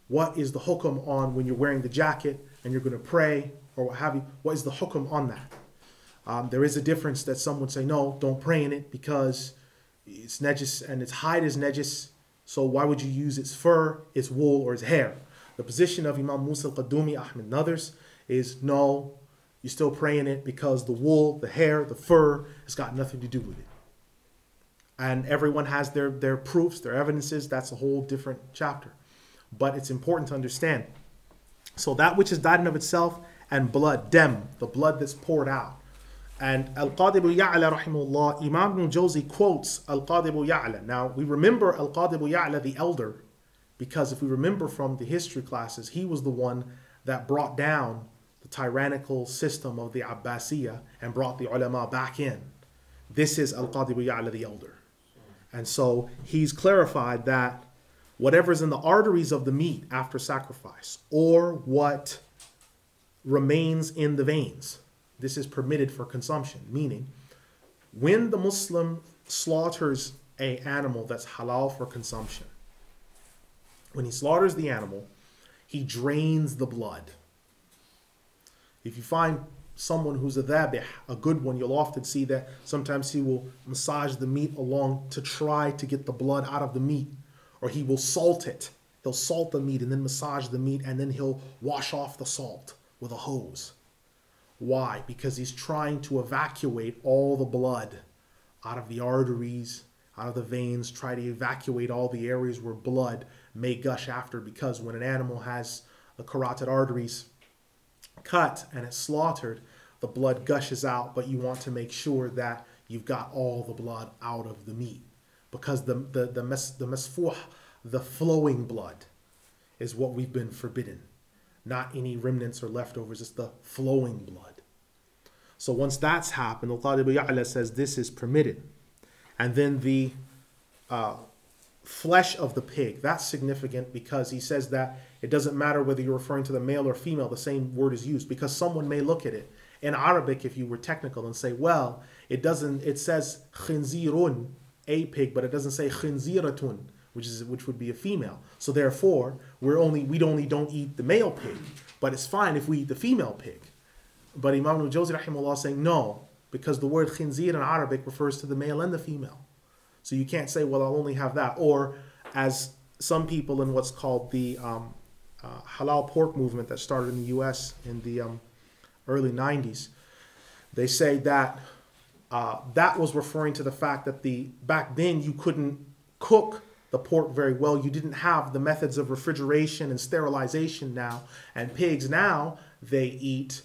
what is the hukum on when you're wearing the jacket and you're going to pray or what have you? What is the hukum on that? There is a difference that some would say, no, don't pray in it because it's najis and its hide is najis. So why would you use its fur, its wool, or its hair? The position of Imam Musa al-Qadumi, Ahmed, and others is no, you still pray in it because the wool, the hair, the fur has got nothing to do with it. And everyone has their proofs, their evidences. That's a whole different chapter. But it's important to understand. So that which is died in of itself and blood, dem, the blood that's poured out. And Al-Qadi Abu Ya'la rahimahullah, Imam Ibn Al-Jawzi quotes Al-Qadi Abu Ya'la. Now we remember Al-Qadi Abu Ya'la the elder because if we remember from the history classes, he was the one that brought down the tyrannical system of the Abbasiyya and brought the ulama back in. This is Al-Qadi Abu Ya'la the elder. And so he's clarified that whatever's in the arteries of the meat after sacrifice or what remains in the veins, this is permitted for consumption. Meaning, when the Muslim slaughters an animal that's halal for consumption, when he slaughters the animal, he drains the blood. If you find someone who's a dhabih, a good one, you'll often see that sometimes he will massage the meat along to try to get the blood out of the meat, or he will salt it. He'll salt the meat and then massage the meat and then he'll wash off the salt with a hose. Why? Because he's trying to evacuate all the blood out of the arteries, out of the veins, try to evacuate all the areas where blood may gush after, because when an animal has the carotid arteries cut and it's slaughtered, the blood gushes out, but you want to make sure that you've got all the blood out of the meat, because the masfuh, the flowing blood, is what we've been forbidden, not any remnants or leftovers. It's the flowing blood. So once that's happened, Al-Qadi Abu Ya'la says this is permitted. And then the flesh of the pig, that's significant because he says that it doesn't matter whether you're referring to the male or female, the same word is used, because someone may look at it in Arabic, if you were technical, and say, well, it says khinzirun, a pig, but it doesn't say khinziratun, which would be a female. So therefore, we only don't eat the male pig, but it's fine if we eat the female pig. But Imam Al-Jawzi rahimahullah is saying no, because the word khinzir in Arabic refers to the male and the female. So you can't say, well, I'll only have that. Or as some people in what's called the halal pork movement that started in the US in the early 90s, they say that that was referring to the fact that back then you couldn't cook the pork very well. You didn't have the methods of refrigeration and sterilization now. And pigs now, they eat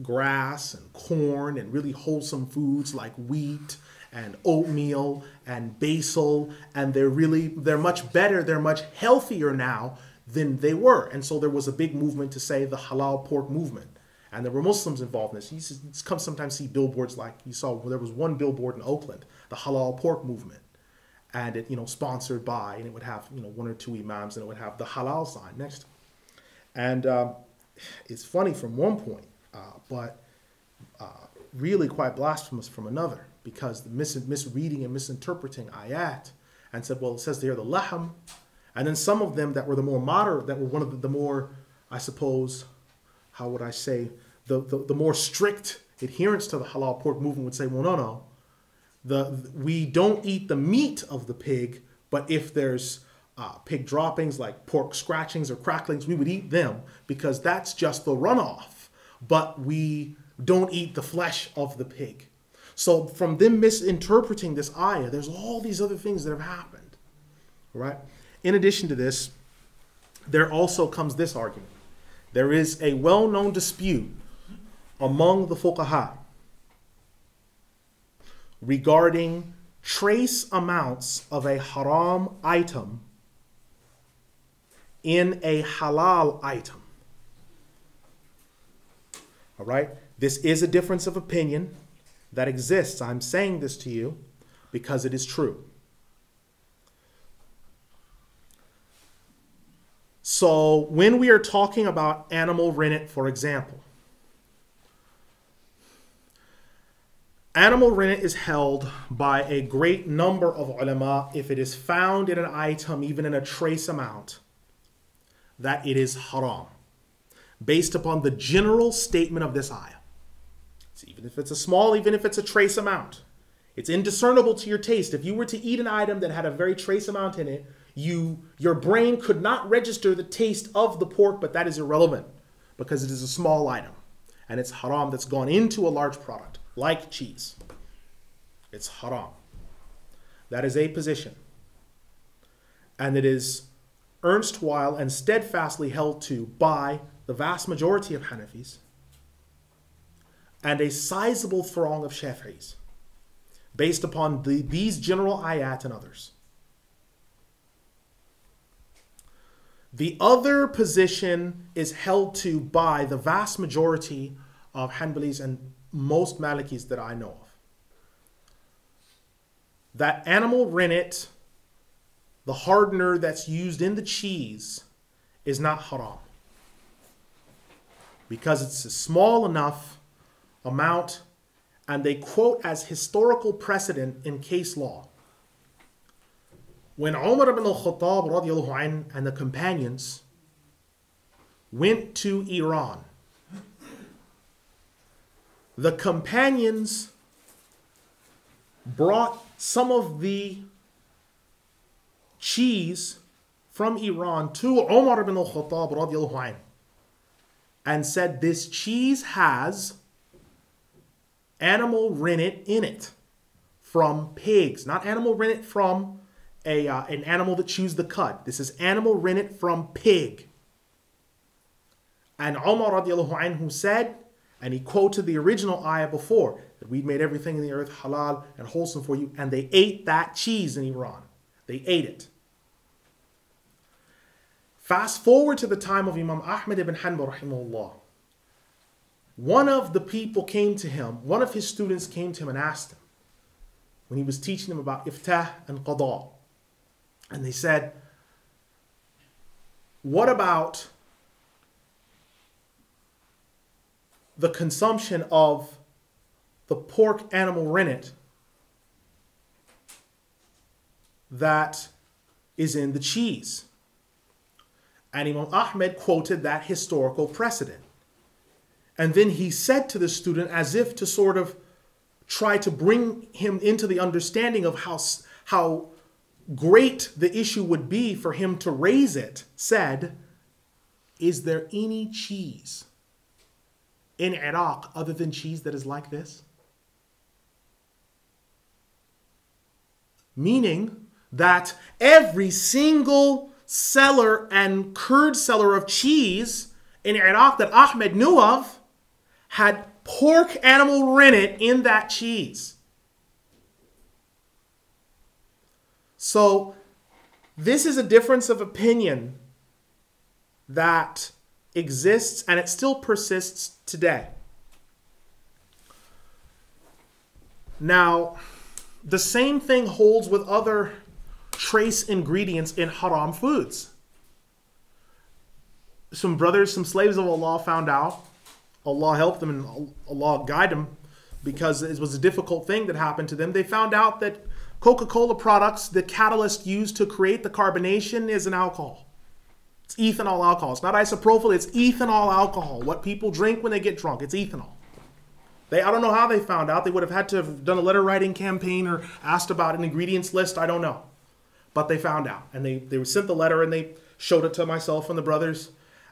grass and corn and really wholesome foods like wheat and oatmeal and basil, and they're much better, they're much healthier now than they were. And so there was a big movement to say the halal pork movement. And there were Muslims involved in this. You sometimes see billboards like you saw, there was one billboard in Oakland, the halal pork movement. And it, sponsored by, and it would have, one or two imams, and it would have the halal sign next to it. And it's funny from one point, but really quite blasphemous from another, because the misreading and misinterpreting ayat, and said, well, it says there the laham, and then some of them that were the more moderate, that were one of the more, I suppose, how would I say, the more strict adherents to the halal pork movement would say, well, no, we don't eat the meat of the pig, but if there's pig droppings like pork scratchings or cracklings, we would eat them because that's just the runoff, but we don't eat the flesh of the pig. So from them misinterpreting this ayah, there's all these other things that have happened, right? In addition to this, there also comes this argument. There is a well-known dispute among the fuqaha regarding trace amounts of a haram item in a halal item. All right? This is a difference of opinion that exists. I'm saying this to you because it is true. So when we are talking about animal rennet, for example, animal rennet is held by a great number of ulama if it is found in an item, even in a trace amount, that it is haram, based upon the general statement of this ayah. So even if it's a small, even if it's a trace amount, it's indiscernible to your taste. If you were to eat an item that had a very trace amount in it, your brain could not register the taste of the pork, but that is irrelevant because it is a small item and it's haram that's gone into a large product, like cheese. It's haram. That is a position. And it is erstwhile and steadfastly held to by the vast majority of Hanafis and a sizable throng of Shafi'is, based upon these general ayat and others. The other position is held to by the vast majority of Hanbalis and most Malikis that I know of. That animal rennet, the hardener that's used in the cheese, is not haram, because it's a small enough amount, and they quote as historical precedent in case law. When Umar ibn al-Khattab radiallahu anhu and the companions went to Iran, the companions brought some of the cheese from Iran to Umar ibn al-Khattab radiallahu anhu and said, this cheese has animal rennet in it from pigs, not animal rennet from an animal that chews the cud. This is animal rennet from pig. And Umar radiallahu anhu said, and he quoted the original ayah before, that we'd made everything in the earth halal and wholesome for you, and they ate that cheese in Iran. They ate it. Fast forward to the time of Imam Ahmad ibn Hanbal rahimahullah. One of the people came to him, one of his students came to him and asked him, when he was teaching him about iftah and qada, and they said, what about the consumption of the pork animal rennet that is in the cheese? And Imam Ahmed quoted that historical precedent. And then he said to the student, as if to sort of try to bring him into the understanding of how great the issue would be for him to raise it, said, is there any cheese in Iraq other than cheese that is like this? Meaning that every single seller and curd seller of cheese in Iraq that Ahmed knew of had pork animal rennet in that cheese. So this is a difference of opinion that exists, and it still persists today. Now, the same thing holds with other trace ingredients in haram foods. Some brothers, some slaves of Allah found out. Allah helped them and Allah guided them, because it was a difficult thing that happened to them. They found out that Coca-Cola products, the catalyst used to create the carbonation is an alcohol. It's ethanol alcohol. It's not isopropyl, it's ethanol alcohol. What people drink when they get drunk, it's ethanol. I don't know how they found out. They would have had to have done a letter writing campaign or asked about an ingredients list. I don't know. But they found out. And they sent the letter and they showed it to myself and the brothers.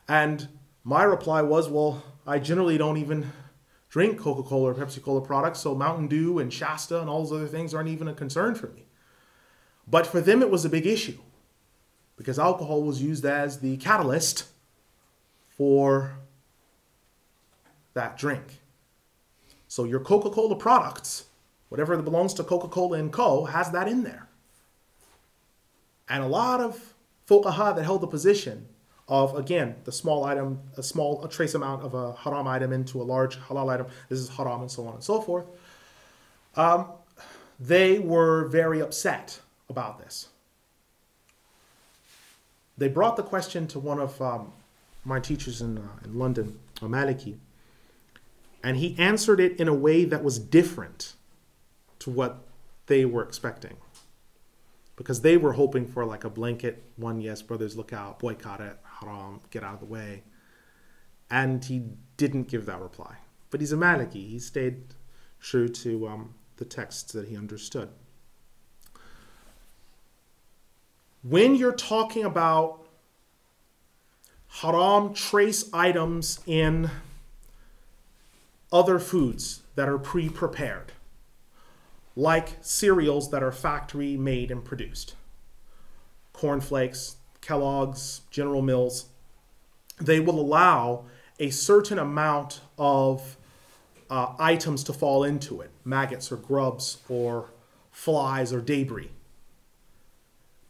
And my reply was, well, I generally don't even drink Coca-Cola or Pepsi-Cola products, so Mountain Dew and Shasta and all those other things aren't even a concern for me. But for them, it was a big issue, because alcohol was used as the catalyst for that drink. So your Coca-Cola products, whatever that belongs to Coca-Cola and Co., has that in there. And a lot of fuqaha that held the position of, again, the small item, a trace amount of a haram item into a large halal item, this is haram, and so on and so forth, they were very upset about this. They brought the question to one of my teachers in London, a Maliki, and he answered it in a way that was different to what they were expecting. because they were hoping for like a blanket one, yes, brothers, look out, boycott it, haram, get out of the way. And he didn't give that reply. But he's a Maliki. He stayed true to the texts that he understood. When you're talking about haram trace items in other foods that are pre-prepared, like cereals that are factory made and produced, cornflakes, Kellogg's, General Mills, they will allow a certain amount of items to fall into it, maggots or grubs or flies or debris.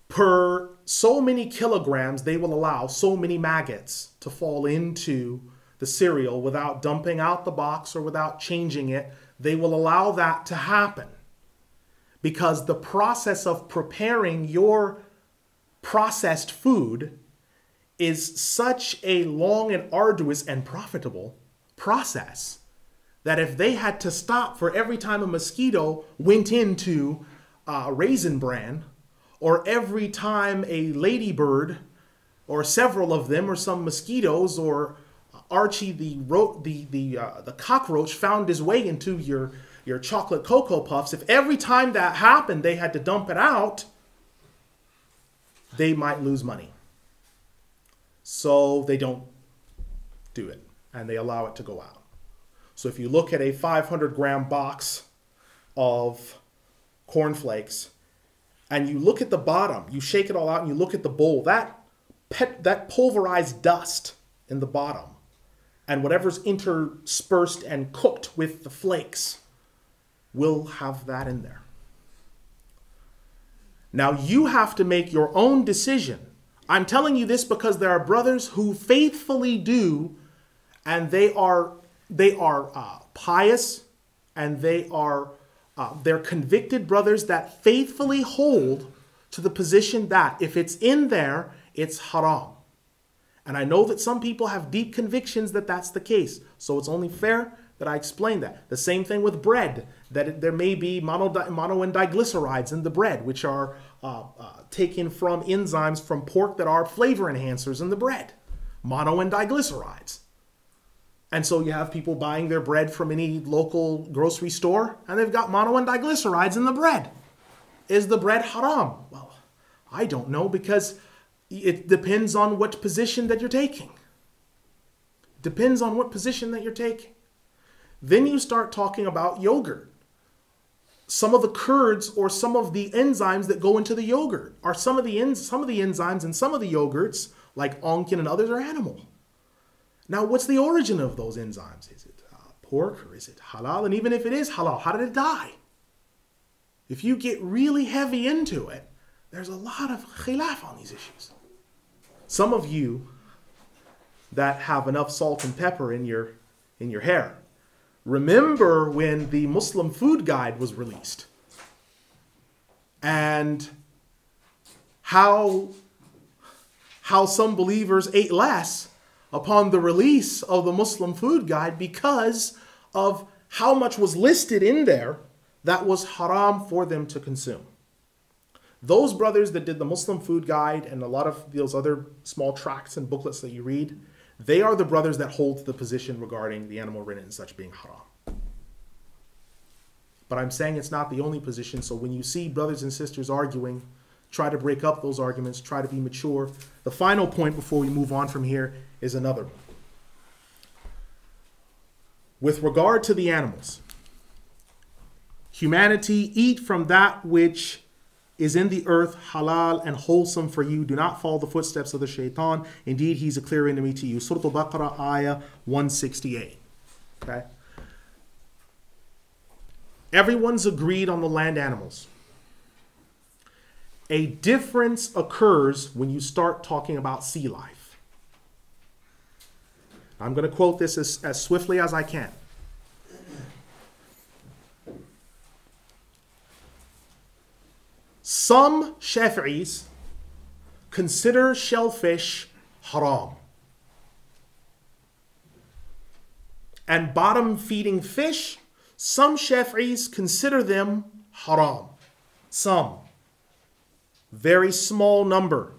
Per so many kilograms, they will allow so many maggots to fall into the cereal without dumping out the box or without changing it. They will allow that to happen because the process of preparing your processed food is such a long and arduous and profitable process that if they had to stop for every time a mosquito went into Raisin Bran, or every time a ladybird, or several of them, or some mosquitoes, or Archie the cockroach found his way into your chocolate Cocoa Puffs, if every time that happened they had to dump it out, they might lose money. So they don't do it, and they allow it to go out. So if you look at a 500-gram box of cornflakes, and you look at the bottom, you shake it all out, and you look at the bowl, that pulverized dust in the bottom, and whatever's interspersed and cooked with the flakes will have that in there. Now you have to make your own decision. I'm telling you this because there are brothers who faithfully do, and they are pious, and they're convicted brothers that faithfully hold to the position that if it's in there, it's haram. And I know that some people have deep convictions that that's the case. So it's only fair that I explain that. The same thing with bread, that there may be mono and diglycerides in the bread, which are taken from enzymes from pork that are flavor enhancers in the bread. Mono and diglycerides. And so you have people buying their bread from any local grocery store, and they've got mono and diglycerides in the bread. Is the bread haram? Well, I don't know, because it depends on what position that you're taking. Depends on what position that you're taking. Then you start talking about yogurt. Some of the curds or some of the enzymes that go into the yogurt are some of the enzymes in some of the yogurts, like onkin and others, are animal. Now, what's the origin of those enzymes? Is it pork or is it halal? And even if it is halal, how did it die? If you get really heavy into it, there's a lot of khilaf on these issues. Some of you that have enough salt and pepper in your hair, remember when the Muslim food guide was released and how some believers ate less upon the release of the Muslim food guide because of how much was listed in there that was haram for them to consume. Those brothers that did the Muslim food guide and a lot of those other small tracts and booklets that you read, they are the brothers that hold the position regarding the animal rennet and such being haram. But I'm saying it's not the only position, so when you see brothers and sisters arguing, try to break up those arguments, try to be mature. The final point before we move on from here is another one. With regard to the animals, humanity, eat from that which is in the earth, halal and wholesome for you. Do not follow the footsteps of the shaitan. Indeed, he's a clear enemy to you. Surat Al-Baqarah, ayah 168. Okay? Everyone's agreed on the land animals. A difference occurs when you start talking about sea life. I'm going to quote this as swiftly as I can. Some Shafi'is consider shellfish haram. And bottom-feeding fish, some Shafi'is consider them haram. Some. very small number